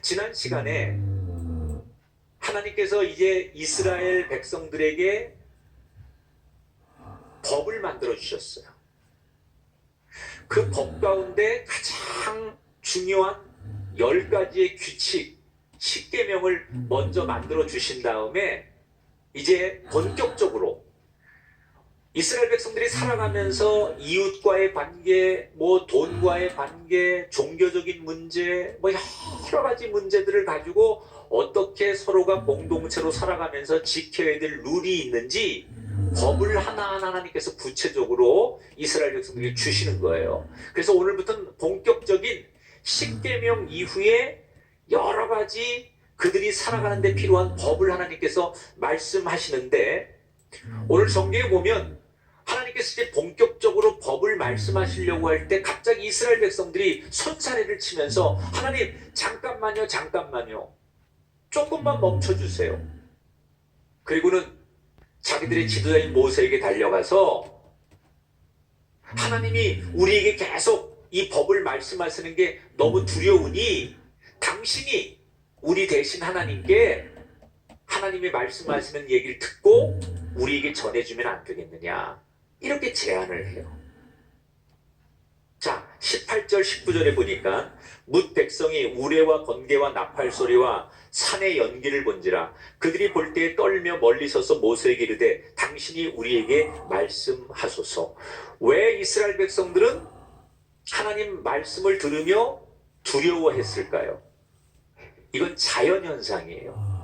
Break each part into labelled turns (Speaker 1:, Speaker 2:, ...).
Speaker 1: 지난 시간에 하나님께서 이제 이스라엘 백성들에게 법을 만들어 주셨어요. 그 법 가운데 가장 중요한 10가지의 규칙, 10계명을 먼저 만들어 주신 다음에 이제 본격적으로 이스라엘 백성들이 살아가면서 이웃과의 관계, 돈과의 관계, 종교적인 문제, 여러 가지 문제들을 가지고 어떻게 서로가 공동체로 살아가면서 지켜야 될 룰이 있는지 법을 하나하나 하나님께서 구체적으로 이스라엘 백성들에게 주시는 거예요. 그래서 오늘부터는 본격적인 10계명 이후에 여러 가지 그들이 살아가는 데 필요한 법을 하나님께서 말씀하시는데, 오늘 성경에 보면 하나님께서 이제 본격적으로 법을 말씀하시려고 할 때 갑자기 이스라엘 백성들이 손사래를 치면서 하나님 잠깐만요, 조금만 멈춰주세요. 그리고는 자기들의 지도자인 모세에게 달려가서 하나님이 우리에게 계속 이 법을 말씀하시는 게 너무 두려우니 당신이 우리 대신 하나님께 하나님이 말씀하시는 얘기를 듣고 우리에게 전해주면 안 되겠느냐, 이렇게 제안을 해요. 자, 18절 19절에 보니까 뭇 백성이 우레와 번개와 나팔 소리와 산의 연기를 본지라 그들이 볼 때에 떨며 멀리 서서 모세에게 이르되 당신이 우리에게 말씀하소서. 왜 이스라엘 백성들은 하나님 말씀을 들으며 두려워했을까요? 이건 자연현상이에요.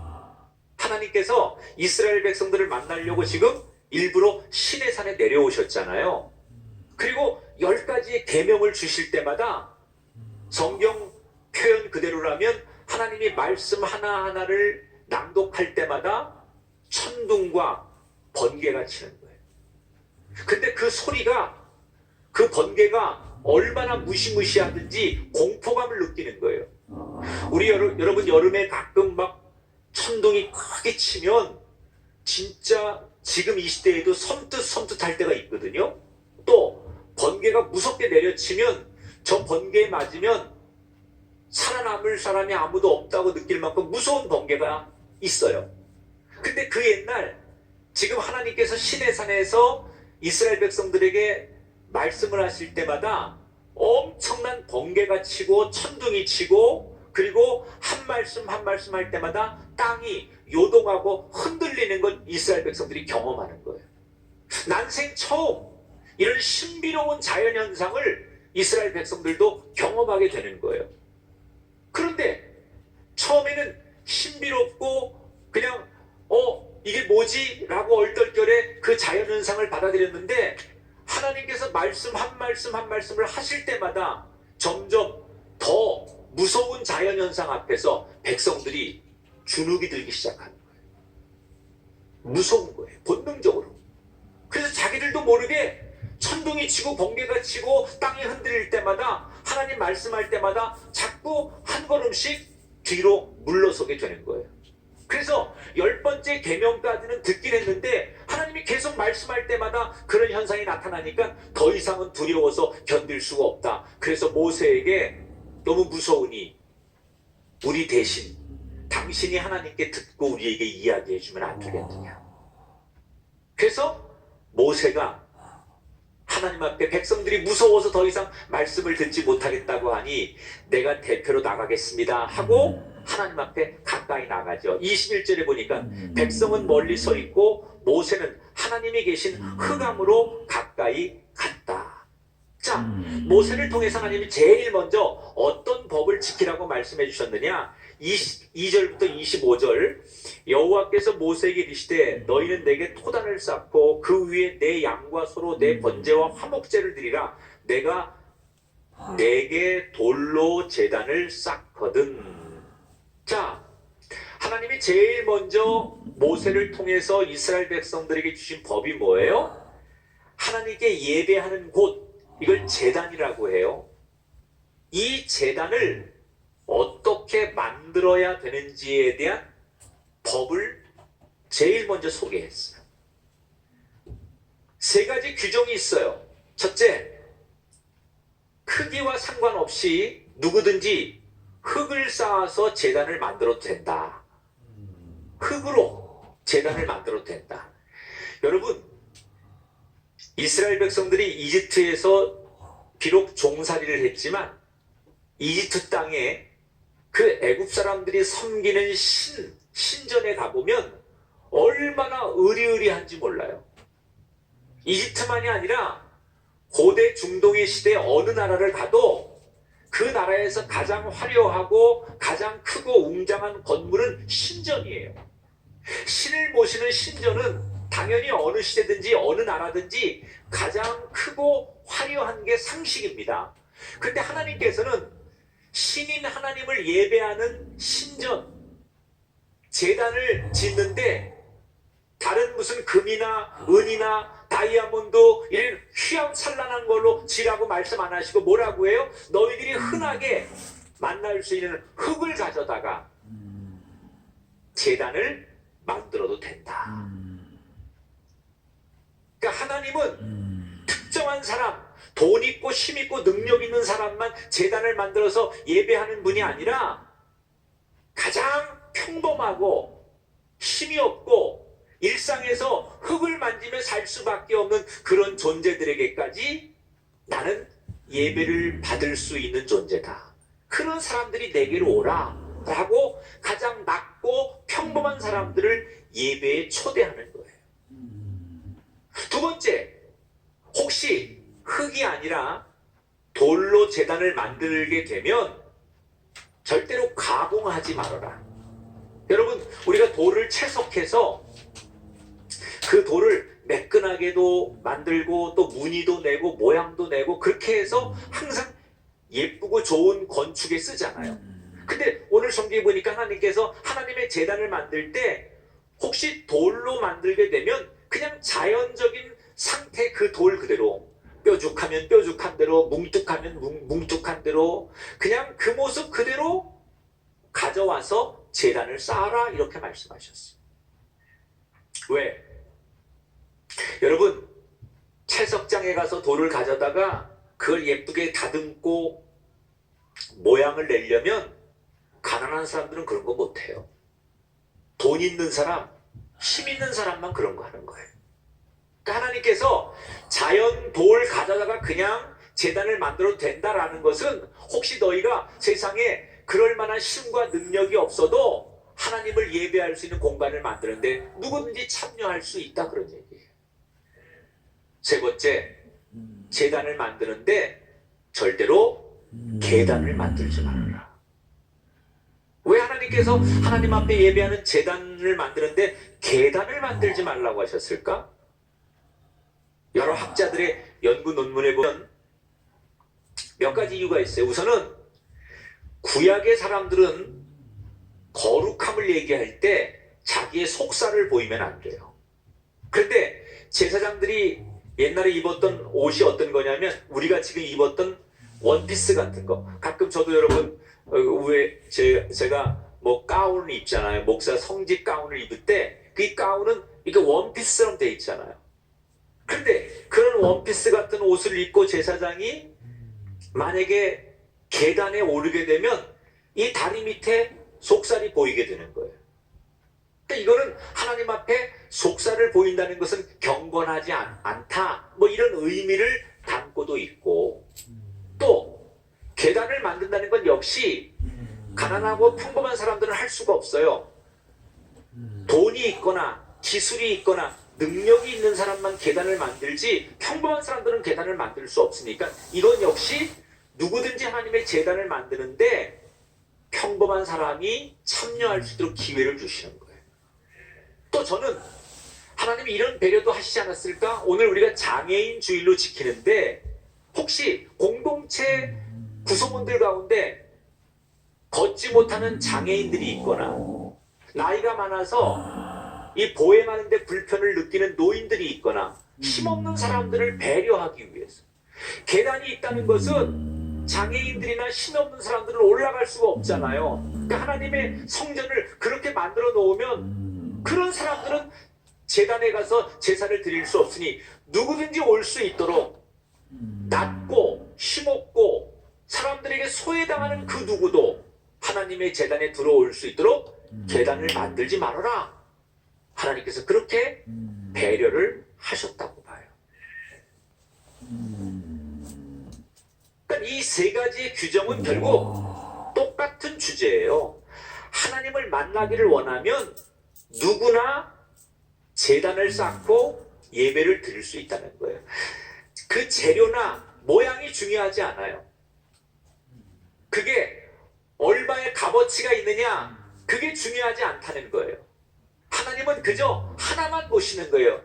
Speaker 1: 하나님께서 이스라엘 백성들을 만나려고 지금 일부러 시내 산에 내려오셨잖아요. 그리고 10가지의 계명을 주실 때마다 성경 표현 그대로라면 하나님이 말씀 하나하나를 낭독할 때마다 천둥과 번개가 치는 거예요. 근데 그 소리가, 그 번개가 얼마나 무시무시하든지 공포감을 느끼는 거예요. 우리 여러분 여름에 가끔 막 천둥이 크게 치면 진짜 지금 이 시대에도 섬뜩할 때가 있거든요. 또 번개가 무섭게 내려치면 저 번개에 맞으면 살아남을 사람이 아무도 없다고 느낄 만큼 무서운 번개가 있어요. 근데 그 옛날 지금 하나님께서 시내산에서 이스라엘 백성들에게 말씀을 하실 때마다 엄청난 번개가 치고 천둥이 치고, 그리고 한 말씀 한 말씀 할 때마다 땅이 요동하고 흔들리는 건 이스라엘 백성들이 경험하는 거예요. 난생 처음 이런 신비로운 자연현상을 이스라엘 백성들도 경험하게 되는 거예요. 그런데 처음에는 신비롭고 그냥 이게 뭐지? 라고 얼떨결에 그 자연현상을 받아들였는데 하나님께서 말씀 한 말씀 한 말씀을 하실 때마다 점점 더 무서운 자연현상 앞에서 백성들이 주눅이 들기 시작하는 거예요. 무서운 거예요, 본능적으로. 그래서 자기들도 모르게 천둥이 치고 번개가 치고 땅이 흔들릴 때마다 하나님 말씀할 때마다 자꾸 한 걸음씩 뒤로 물러서게 되는 거예요. 그래서 10번째 계명까지는 듣긴 했는데 하나님이 계속 말씀할 때마다 그런 현상이 나타나니까 더 이상은 두려워서 견딜 수가 없다. 그래서 모세에게 너무 무서우니 우리 대신 당신이 하나님께 듣고 우리에게 이야기해 주면 안 되겠느냐. 그래서 모세가 하나님 앞에 백성들이 무서워서 더 이상 말씀을 듣지 못하겠다고 하니 내가 대표로 나가겠습니다 하고 하나님 앞에 가까이 나가죠. 21절에 보니까 백성은 멀리 서 있고 모세는 하나님이 계신 흑암으로 가까이 갔다. 자, 모세를 통해서 하나님이 제일 먼저 어떤 법을 지키라고 말씀해 주셨느냐. 22절부터 25절, 여호와께서 모세에게 이르시되 너희는 내게 토단을 쌓고 그 위에 내 양과 소로 내 번제와 화목제를 드리라. 내가 내게 돌로 제단을 쌓거든. 자, 하나님이 제일 먼저 모세를 통해서 이스라엘 백성들에게 주신 법이 뭐예요? 하나님께 예배하는 곳, 이걸 제단이라고 해요. 이 제단을 어떻게 만들어야 되는지에 대한 법을 제일 먼저 소개했어요. 3가지 규정이 있어요. 첫째, 크기와 상관없이 누구든지 흙을 쌓아서 제단을 만들어도 된다. 흙으로 제단을 만들어도 된다. 여러분, 이스라엘 백성들이 이집트에서 비록 종살이를 했지만 이집트 땅에 그 애굽 사람들이 섬기는 신전에 가보면 얼마나 의리의리한지 몰라요. 이집트만이 아니라 고대 중동의 시대 어느 나라를 가도 그 나라에서 가장 화려하고 가장 크고 웅장한 건물은 신전이에요. 신을 모시는 신전은 당연히 어느 시대든지 어느 나라든지 가장 크고 화려한 게 상식입니다. 그런데 하나님께서는 신인 하나님을 예배하는 신전, 제단을 짓는데 다른 무슨 금이나 은이나 다이아몬드 이런 휘황찬란한 걸로 지라고 말씀 안 하시고 뭐라고 해요? 너희들이 흔하게 만날 수 있는 흙을 가져다가 제단을 만들어도 된다. 그러니까 하나님은 특정한 사람, 돈 있고 힘 있고 능력 있는 사람만 제단을 만들어서 예배하는 분이 아니라 가장 평범하고 힘이 없고 일상에서 흙을 만지며 살 수밖에 없는 그런 존재들에게까지 나는 예배를 받을 수 있는 존재다. 그런 사람들이 내게로 오라 라고 가장 낮고 평범한 사람들을 예배에 초대하는 거예요. 두 번째, 혹시 흙이 아니라 돌로 제단을 만들게 되면 절대로 가공하지 말아라. 여러분, 우리가 돌을 채석해서 그 돌을 매끈하게도 만들고 또 무늬도 내고 모양도 내고 그렇게 해서 항상 예쁘고 좋은 건축에 쓰잖아요. 근데 오늘 성경에 보니까 하나님께서 하나님의 제단을 만들 때 혹시 돌로 만들게 되면 그냥 자연적인 상태 그 돌 그대로, 뾰족하면 뾰족한 대로, 뭉툭하면 뭉툭한 대로 그냥 그 모습 그대로 가져와서 제단을 쌓아라 이렇게 말씀하셨어요. 왜? 여러분, 채석장에 가서 돌을 가져다가 그걸 예쁘게 다듬고 모양을 내려면 가난한 사람들은 그런 거 못해요. 돈 있는 사람, 힘 있는 사람만 그런 거 하는 거예요. 그러니까 하나님께서 자연 돌 가져다가 그냥 제단을 만들어도 된다라는 것은 혹시 너희가 세상에 그럴 만한 힘과 능력이 없어도 하나님을 예배할 수 있는 공간을 만드는데 누구든지 참여할 수 있다 그런 얘기예요. 세 번째, 제단을 만드는데 절대로 계단을 만들지 말아라. 왜 하나님께서 하나님 앞에 예배하는 제단을 만드는데 계단을 만들지 말라고 하셨을까? 여러 학자들의 연구 논문에 보면 몇 가지 이유가 있어요. 우선은 구약의 사람들은 거룩함을 얘기할 때 자기의 속살을 보이면 안 돼요. 그런데 제사장들이 옛날에 입었던 옷이 어떤 거냐면 우리가 지금 입었던 원피스 같은 거. 가끔 저도 여러분 왜 제가 뭐 가운을 입잖아요. 목사 성직 가운을 입을 때 그 가운은 이렇게 원피스처럼 돼 있잖아요. 그런데 그런 원피스 같은 옷을 입고 제사장이 만약에 계단에 오르게 되면 이 다리 밑에 속살이 보이게 되는 거예요. 그러니까 이거는 하나님 앞에 속살을 보인다는 것은 경건하지 않다. 뭐 이런 의미를 담고도 있고, 또 계단을 만든다는 건 역시 가난하고 평범한 사람들은 할 수가 없어요. 돈이 있거나 기술이 있거나 능력이 있는 사람만 계단을 만들지 평범한 사람들은 계단을 만들 수 없으니까 이건 역시 누구든지 하나님의 제단을 만드는데 평범한 사람이 참여할 수 있도록 기회를 주시는 거예요. 또 저는 하나님이 이런 배려도 하시지 않았을까? 오늘 우리가 장애인 주일로 지키는데 혹시 공동체 구성원들 가운데 걷지 못하는 장애인들이 있거나 나이가 많아서 이 보행하는데 불편을 느끼는 노인들이 있거나 힘없는 사람들을 배려하기 위해서 계단이 있다는 것은 장애인들이나 힘없는 사람들은 올라갈 수가 없잖아요. 그러니까 하나님의 성전을 그렇게 만들어 놓으면 그런 사람들은 제단에 가서 제사를 드릴 수 없으니 누구든지 올 수 있도록 낮고 힘없고 사람들에게 소외당하는 그 누구도 하나님의 제단에 들어올 수 있도록 계단을 만들지 말아라. 하나님께서 그렇게 배려를 하셨다고 봐요. 그러니까 이 세 가지의 규정은 결국 똑같은 주제예요. 하나님을 만나기를 원하면 누구나 제단을 쌓고 예배를 드릴 수 있다는 거예요. 그 재료나 모양이 중요하지 않아요. 그게 얼마의 값어치가 있느냐, 그게 중요하지 않다는 거예요. 하나님은 그저 하나만 보시는 거예요.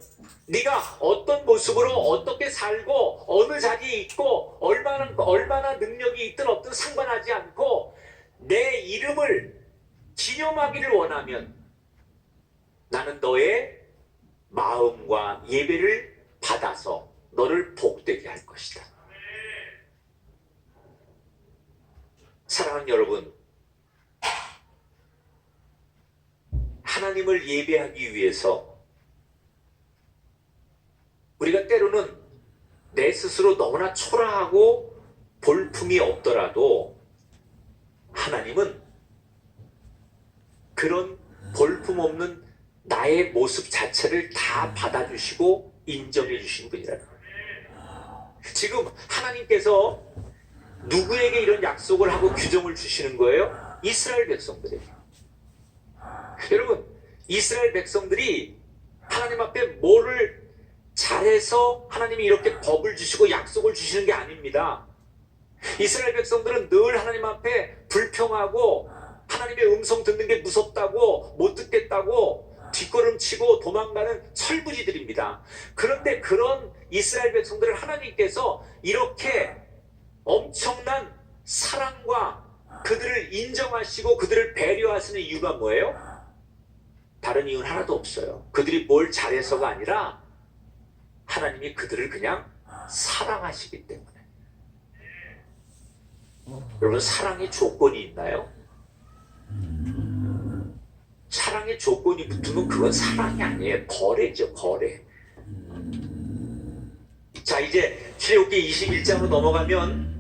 Speaker 1: 네가 어떤 모습으로 어떻게 살고 어느 자리에 있고 얼마나 능력이 있든 없든 상관하지 않고 내 이름을 기념하기를 원하면 나는 너의 마음과 예배를 받아서 너를 복되게 할 것이다. 사랑하는 여러분, 하나님을 예배하기 위해서 우리가 때로는 내 스스로 너무나 초라하고 볼품이 없더라도 하나님은 그런 볼품 없는 나의 모습 자체를 다 받아주시고 인정해 주신 분이라는 거예요. 지금 하나님께서 누구에게 이런 약속을 하고 규정을 주시는 거예요? 이스라엘 백성들에게. 여러분, 이스라엘 백성들이 하나님 앞에 뭐를 잘해서 하나님이 이렇게 법을 주시고 약속을 주시는 게 아닙니다. 이스라엘 백성들은 늘 하나님 앞에 불평하고 하나님의 음성 듣는 게 무섭다고 못 듣겠다고 뒷걸음치고 도망가는 철부지들입니다. 그런데 그런 이스라엘 백성들을 하나님께서 이렇게 엄청난 사랑과 그들을 인정하시고 그들을 배려하시는 이유가 뭐예요? 다른 이유는 하나도 없어요. 그들이 뭘 잘해서가 아니라 하나님이 그들을 그냥 사랑하시기 때문에. 여러분, 사랑의 조건이 있나요? 사랑의 조건이 붙으면 그건 사랑이 아니에요. 거래죠, 거래. 자, 이제 출애굽기 21장으로 넘어가면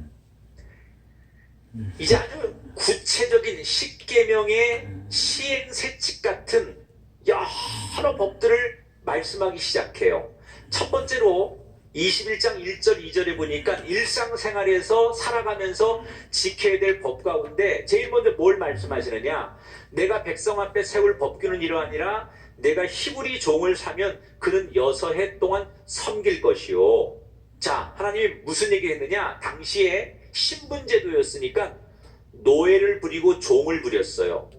Speaker 1: 이제 아주 구체적인 십계명의 시행세칙 같은 여러 법들을 말씀하기 시작해요. 첫 번째로 21장 1절 2절에 보니까 일상생활에서 살아가면서 지켜야 될 법 가운데 제일 먼저 뭘 말씀하시느냐, 내가 백성 앞에 세울 법규는 이러하니라. 내가 히브리 종을 사면 그는 6해 동안 섬길 것이요. 자, 하나님이 무슨 얘기 했느냐, 당시에 신분제도였으니까 노예를 부리고 종을 부렸어요.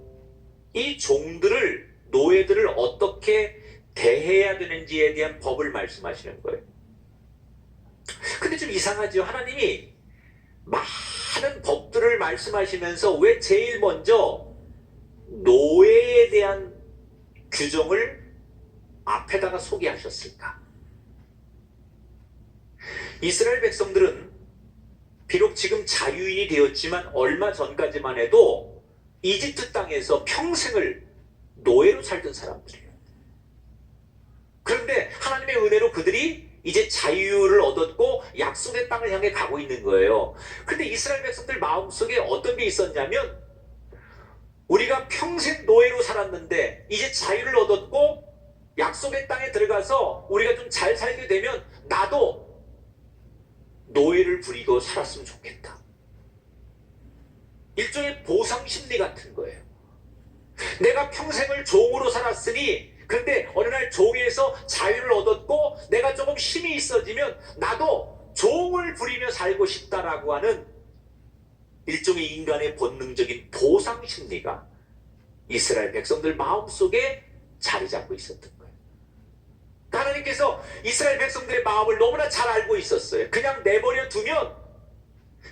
Speaker 1: 이 종들을, 노예들을 어떻게 대해야 되는지에 대한 법을 말씀하시는 거예요. 근데 좀 이상하죠. 하나님이 많은 법들을 말씀하시면서 왜 제일 먼저 노예에 대한 규정을 앞에다가 소개하셨을까? 이스라엘 백성들은 비록 지금 자유인이 되었지만 얼마 전까지만 해도 이집트 땅에서 평생을 노예로 살던 사람들이에요. 그런데 하나님의 은혜로 그들이 이제 자유를 얻었고 약속의 땅을 향해 가고 있는 거예요. 근데 이스라엘 백성들 마음속에 어떤 게 있었냐면, 우리가 평생 노예로 살았는데 이제 자유를 얻었고 약속의 땅에 들어가서 우리가 좀 잘 살게 되면 나도 노예를 부리고 살았으면 좋겠다. 일종의 보상 심리 같은 거예요. 내가 평생을 종으로 살았으니, 근데 어느 날 종에서 자유를 얻었고 내가 조금 힘이 있어지면 나도 종을 부리며 살고 싶다라고 하는 일종의 인간의 본능적인 보상 심리가 이스라엘 백성들 마음속에 자리 잡고 있었던 거예요. 하나님께서 이스라엘 백성들의 마음을 너무나 잘 알고 있었어요. 그냥 내버려 두면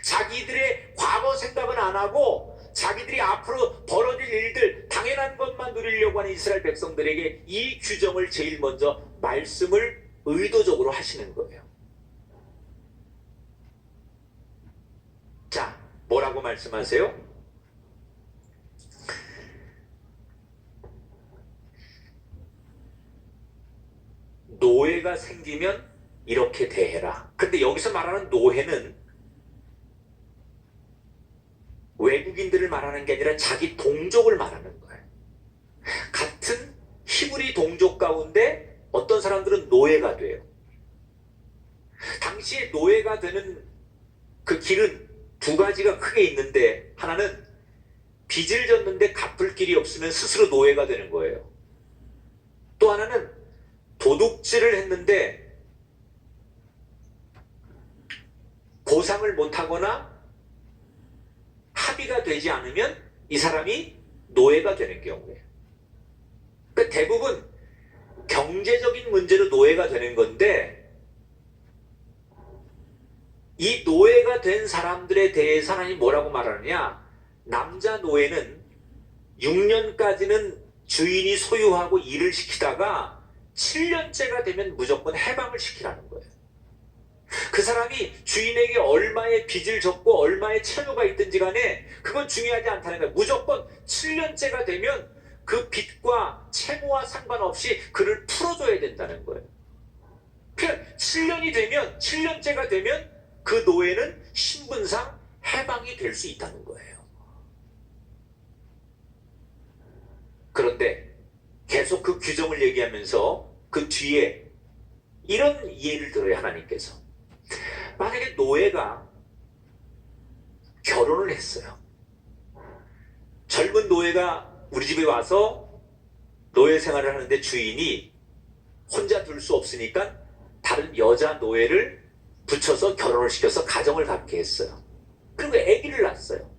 Speaker 1: 자기들의 과거 생각은 안 하고 자기들이 앞으로 벌어질 일들, 당연한 것만 누리려고 하는 이스라엘 백성들에게 이 규정을 제일 먼저 말씀을 의도적으로 하시는 거예요. 자, 뭐라고 말씀하세요? 노예가 생기면 이렇게 대해라. 근데 여기서 말하는 노예는 외국 외국인들을 말하는 게 아니라 자기 동족을 말하는 거예요. 같은 히브리 동족 가운데 어떤 사람들은 노예가 돼요. 당시에 노예가 되는 그 길은 두 가지가 크게 있는데, 하나는 빚을 졌는데 갚을 길이 없으면 스스로 노예가 되는 거예요. 또 하나는 도둑질을 했는데 보상을 못하거나 합의가 되지 않으면 이 사람이 노예가 되는 경우예요. 그러니까 대부분 경제적인 문제로 노예가 되는 건데, 이 노예가 된 사람들에 대해서 하나님이 뭐라고 말하느냐, 남자 노예는 6년까지는 주인이 소유하고 일을 시키다가 7년째가 되면 무조건 해방을 시키라는 거예요. 그 사람이 주인에게 얼마의 빚을 졌고 얼마의 채무가 있든지 간에 그건 중요하지 않다는 거예요. 무조건 7년째가 되면 그 빚과 채무와 상관없이 그를 풀어줘야 된다는 거예요. 그러니까 7년째가 되면 그 노예는 신분상 해방이 될 수 있다는 거예요. 그런데 계속 그 규정을 얘기하면서 그 뒤에 이런 예를 들어요, 하나님께서. 만약에 노예가 결혼을 했어요. 젊은 노예가 우리 집에 와서 노예 생활을 하는데 주인이 혼자 둘 수 없으니까 다른 여자 노예를 붙여서 결혼을 시켜서 가정을 갖게 했어요. 그리고 아기를 낳았어요.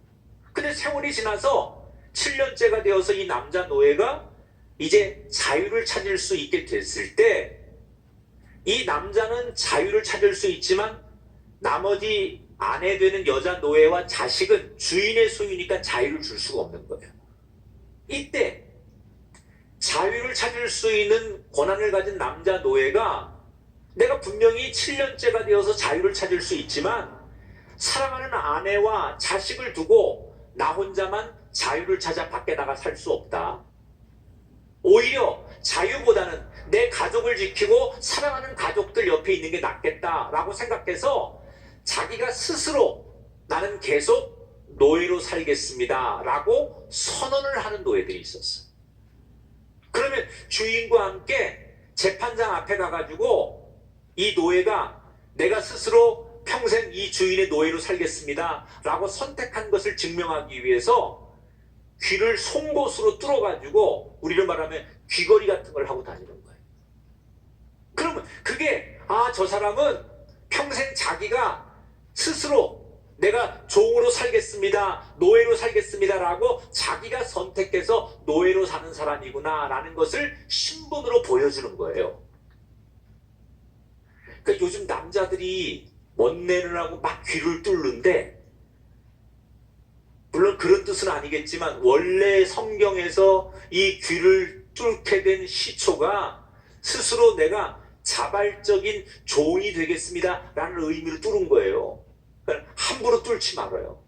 Speaker 1: 근데 세월이 지나서 7년째가 되어서 이 남자 노예가 이제 자유를 찾을 수 있게 됐을 때, 이 남자는 자유를 찾을 수 있지만 나머지 아내 되는 여자 노예와 자식은 주인의 소유니까 자유를 줄 수가 없는 거예요. 이때 자유를 찾을 수 있는 권한을 가진 남자 노예가 내가 분명히 7년째가 되어서 자유를 찾을 수 있지만 사랑하는 아내와 자식을 두고 나 혼자만 자유를 찾아 밖에 나가 살 수 없다. 오히려 자유보다는 내 가족을 지키고 사랑하는 가족들 옆에 있는 게 낫겠다라고 생각해서 자기가 스스로 나는 계속 노예로 살겠습니다 라고 선언을 하는 노예들이 있었어요. 그러면 주인과 함께 재판장 앞에 가가지고 이 노예가 내가 스스로 평생 이 주인의 노예로 살겠습니다 라고 선택한 것을 증명하기 위해서 귀를 송곳으로 뚫어가지고, 우리를 말하면 귀걸이 같은 걸 하고 다니는 거예요. 그러면 그게 저 사람은 평생 자기가 스스로 내가 종으로 살겠습니다, 노예로 살겠습니다 라고 자기가 선택해서 노예로 사는 사람이구나 라는 것을 신분으로 보여주는 거예요. 그러니까 요즘 남자들이 멋내느라고 막 귀를 뚫는데, 물론 그런 뜻은 아니겠지만 원래 성경에서 이 귀를 뚫게 된 시초가 스스로 내가 자발적인 종이 되겠습니다 라는 의미로 뚫은 거예요. 그러니까 함부로 뚫지 말아요.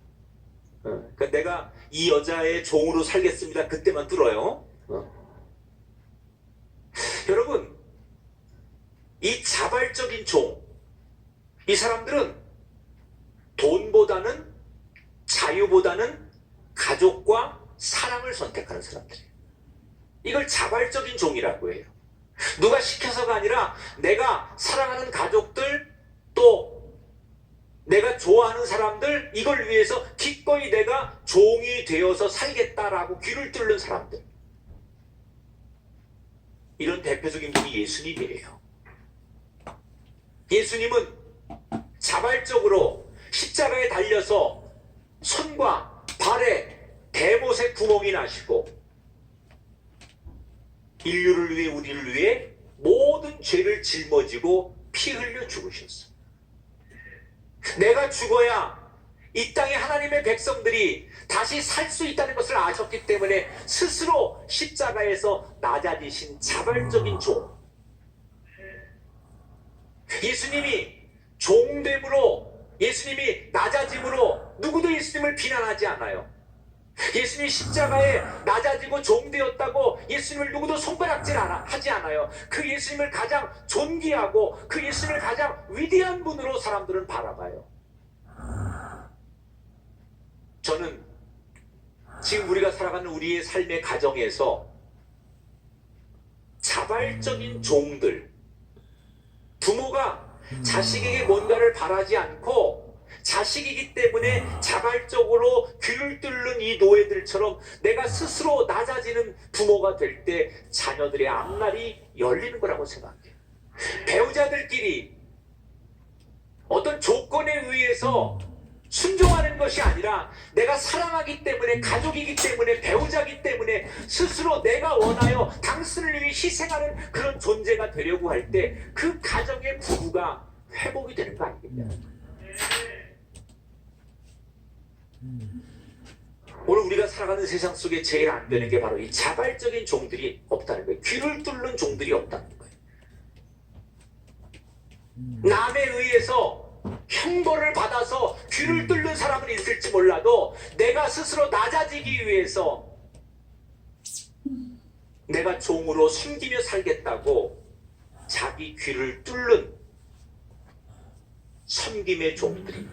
Speaker 1: 그러니까 내가 이 여자의 종으로 살겠습니다 그때만 뚫어요. 여러분, 이 자발적인 종, 이 사람들은 돈보다는, 자유보다는 가족과 사랑을 선택하는 사람들이에요. 이걸 자발적인 종이라고 해요. 누가 시켜서가 아니라 내가 사랑하는 가족들, 또 내가 좋아하는 사람들, 이걸 위해서 기꺼이 내가 종이 되어서 살겠다라고 귀를 뚫는 사람들. 이런 대표적인 분이 예수님이에요. 예수님은 자발적으로 십자가에 달려서 손과 발에 대못의 구멍이 나시고 인류를 위해, 우리를 위해 모든 죄를 짊어지고 피 흘려 죽으셨어. 내가 죽어야 이 땅의 하나님의 백성들이 다시 살 수 있다는 것을 아셨기 때문에 스스로 십자가에서 낮아지신 자발적인 종. 예수님이 종됨으로, 예수님이 낮아짐으로 누구도 예수님을 비난하지 않아요. 예수님이 십자가에 낮아지고 종되었다고 예수님을 누구도 손가락질하지 않아요. 그 예수님을 가장 존귀하고 그 예수님을 가장 위대한 분으로 사람들은 바라봐요. 저는 지금 우리가 살아가는 우리의 삶의 가정에서 자발적인 종들, 부모가 자식에게 뭔가를 바라지 않고 자식이기 때문에 자발적으로 귀를 뚫는 이 노예들처럼 내가 스스로 낮아지는 부모가 될 때 자녀들의 앞날이 열리는 거라고 생각해요. 배우자들끼리 어떤 조건에 의해서 순종하는 것이 아니라 내가 사랑하기 때문에, 가족이기 때문에, 배우자이기 때문에 스스로 내가 원하여 당신을 위해 희생하는 그런 존재가 되려고 할 때 그 가정의 부부가 회복이 되는 거 아니겠냐. 오늘 우리가 살아가는 세상 속에 제일 안 되는 게 바로 이 자발적인 종들이 없다는 거예요. 귀를 뚫는 종들이 없다는 거예요. 남에 의해서 형벌을 받아서 귀를 뚫는 사람은 있을지 몰라도 내가 스스로 낮아지기 위해서 내가 종으로 숨기며 살겠다고 자기 귀를 뚫는 섬김의 종들이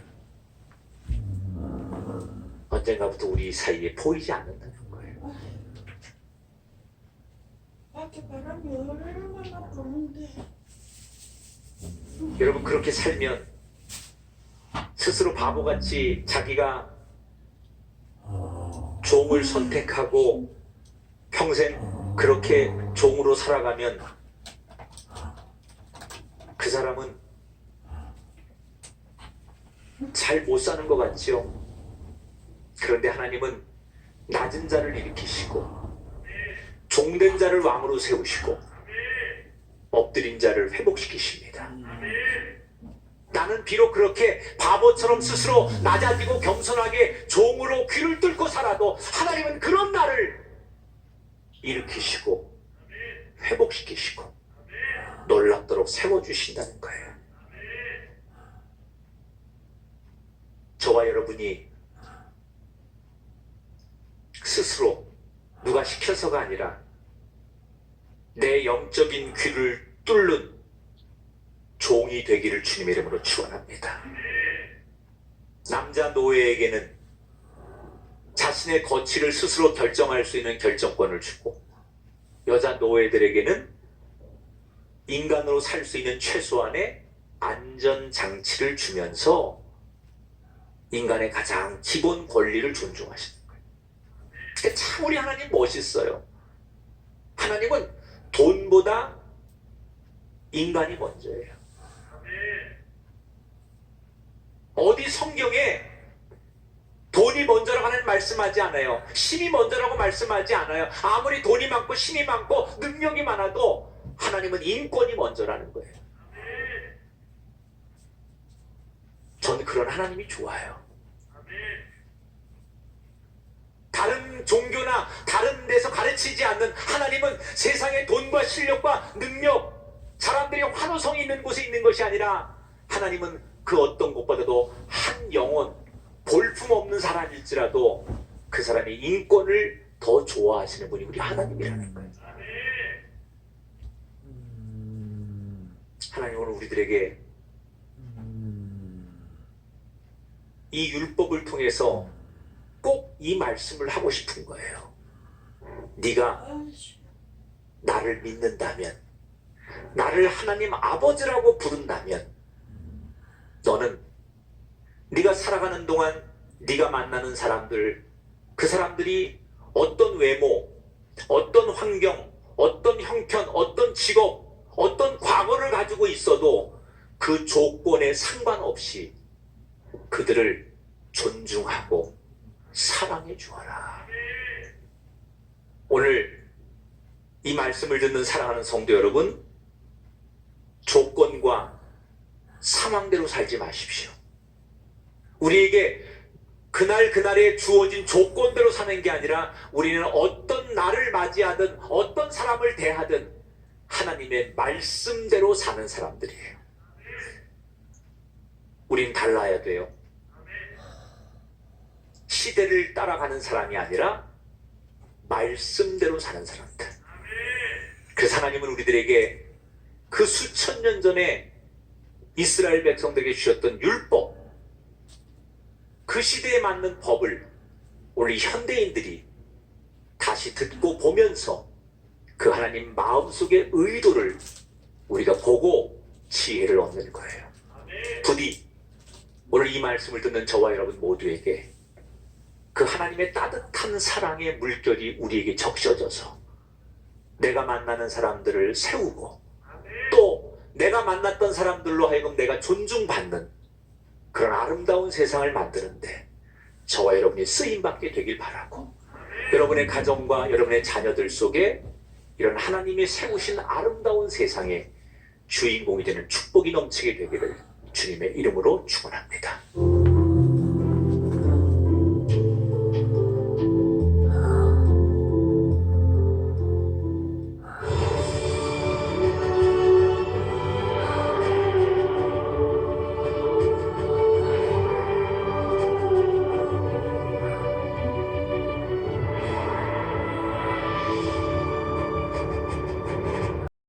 Speaker 1: 언젠가부터 우리 사이에 보이지 않는다는 거예요.
Speaker 2: 바람이 얼마나 부는데.
Speaker 1: 여러분, 그렇게 살면 스스로 바보같이 자기가 종을 선택하고 평생 그렇게 종으로 살아가면 그 사람은 잘 못 사는 것 같지요. 그런데 하나님은 낮은 자를 일으키시고 종된 자를 왕으로 세우시고 엎드린 자를 회복시키십니다. 나는 비록 그렇게 바보처럼 스스로 낮아지고 겸손하게 종으로 귀를 뚫고 살아도 하나님은 그런 나를 일으키시고 회복시키시고 놀랍도록 세워주신다는 거예요. 저와 여러분이 스스로 누가 시켜서가 아니라 내 영적인 귀를 뚫는 종이 되기를 주님의 이름으로 축원합니다. 남자 노예에게는 자신의 거취를 스스로 결정할 수 있는 결정권을 주고 여자 노예들에게는 인간으로 살 수 있는 최소한의 안전장치를 주면서 인간의 가장 기본 권리를 존중하시는 거예요. 참 우리 하나님 멋있어요. 하나님은 돈보다 인간이 먼저예요. 어디 성경에 돈이 먼저라고 하나님 말씀하지 않아요. 힘이 먼저라고 말씀하지 않아요. 아무리 돈이 많고 힘이 많고 능력이 많아도 하나님은 인권이 먼저라는 거예요. 저는 그런 하나님이 좋아요. 다른 종교나 다른 데서 가르치지 않는 하나님은 세상의 돈과 실력과 능력, 사람들이 환호성이 있는 곳에 있는 것이 아니라 하나님은 그 어떤 곳보다도 한 영혼, 볼품없는 사람일지라도 그 사람의 인권을 더 좋아하시는 분이 우리 하나님이라는 거예요. 하나님 오늘 우리들에게 이 율법을 통해서 꼭 이 말씀을 하고 싶은 거예요. 네가 나를 믿는다면, 나를 하나님 아버지라고 부른다면 너는 네가 살아가는 동안 네가 만나는 사람들, 그 사람들이 어떤 외모, 어떤 환경, 어떤 형편, 어떤 직업, 어떤 과거를 가지고 있어도 그 조건에 상관없이 그들을 존중하고 사랑해 주어라. 오늘 이 말씀을 듣는 사랑하는 성도 여러분, 조건과 상황대로 살지 마십시오. 우리에게 그날에 주어진 조건대로 사는 게 아니라 우리는 어떤 날을 맞이하든 어떤 사람을 대하든 하나님의 말씀대로 사는 사람들이에요. 우린 달라야 돼요. 시대를 따라가는 사람이 아니라 말씀대로 사는 사람들. 그래서 하나님은 우리들에게 그 수천 년 전에 이스라엘 백성들에게 주셨던 율법, 그 시대에 맞는 법을 오늘 이 현대인들이 다시 듣고 보면서 그 하나님 마음속의 의도를 우리가 보고 지혜를 얻는 거예요. 부디 오늘 이 말씀을 듣는 저와 여러분 모두에게 그 하나님의 따뜻한 사랑의 물결이 우리에게 적셔져서 내가 만나는 사람들을 세우고 또 내가 만났던 사람들로 하여금 내가 존중받는 그런 아름다운 세상을 만드는데 저와 여러분이 쓰임받게 되길 바라고, 여러분의 가정과 여러분의 자녀들 속에 이런 하나님이 세우신 아름다운 세상의 주인공이 되는 축복이 넘치게 되기를 주님의 이름으로 축원합니다.